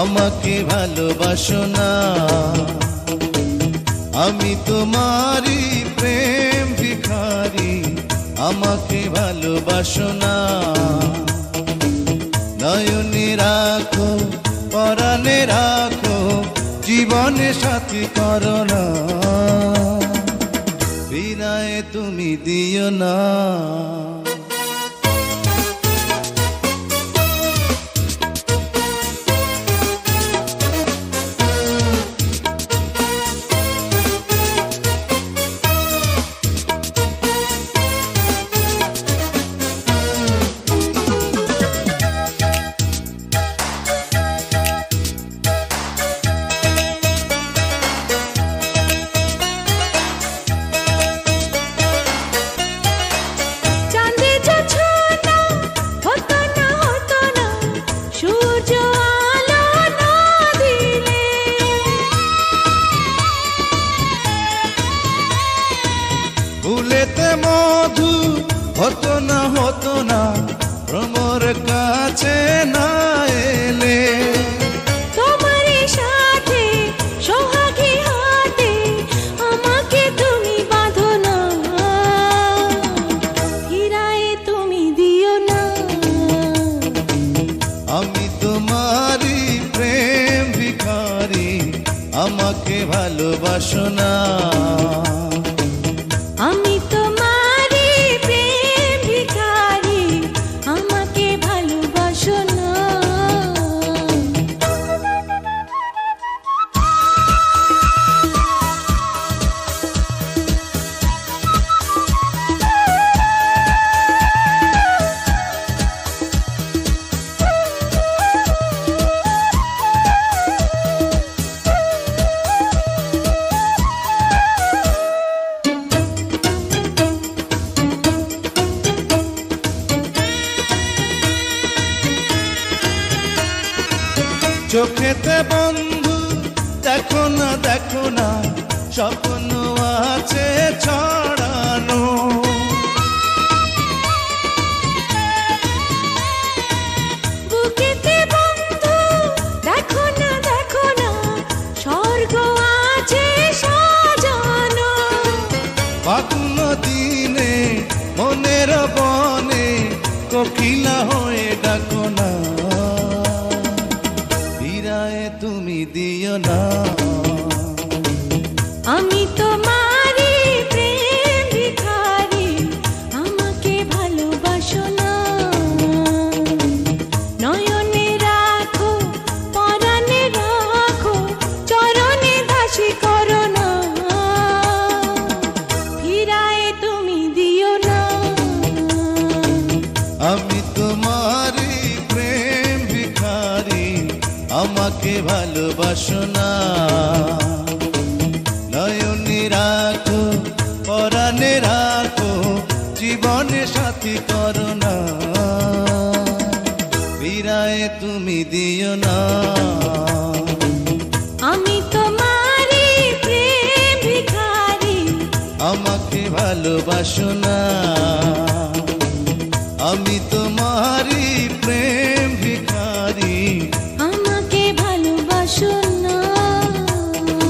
আমাকে ভালোবাসো না। আমি তোমারই প্রেম ভিখারি, আমাকে ভালোবাসো না। নয়নে রাখো, পরাণে রাখো, জীবনে সাথী করো না। বিদায় তুমি দিও না। ফুলেতে মধু হতো না, হতো না, ভ্রমর কাছে না এলে। তোমার সাথে সোহাগী হাতে আমাকে তুমি বাঁধো না, ফিরায়ে তুমি দিও না। আমি তোমারই প্রেম ভিখারি, আমাকে ভালোবাসো না। আমি তোমারই প্রেম ভিখারি, আমাকে ভালোবাসো না। চোখেতে বন্ধু দেখো না, দেখো না, স্বপ্ন আছে ছড়ানো। বুকেতে বন্ধু দেখো না, দেখো না, স্বর্গ আছে সাজানো। ফাগুন দিনে মনের বনে কোকিলা হয়ে ডাকো না। বিদায় তুমি দিও না। আমি তোমারই প্রেম ভিখারি, আমাকে ভালোবাসো না। নয়নে রাখো, পরাণে রাখো, চরণে দাসী করো না, ফিরায়ে তুমি দিও না। আমি তোমারই প্রেম ভিখারি, আমাকে ভালোবাসো না। নয়নে রাখো, পরাণে রাখো, জীবনে সাথী করো না। বিদায় তুমি দিও না। আমি তোমারই প্রেম ভিখারি, আমাকে ভালোবাসো না। আমি তোমারই প্রেম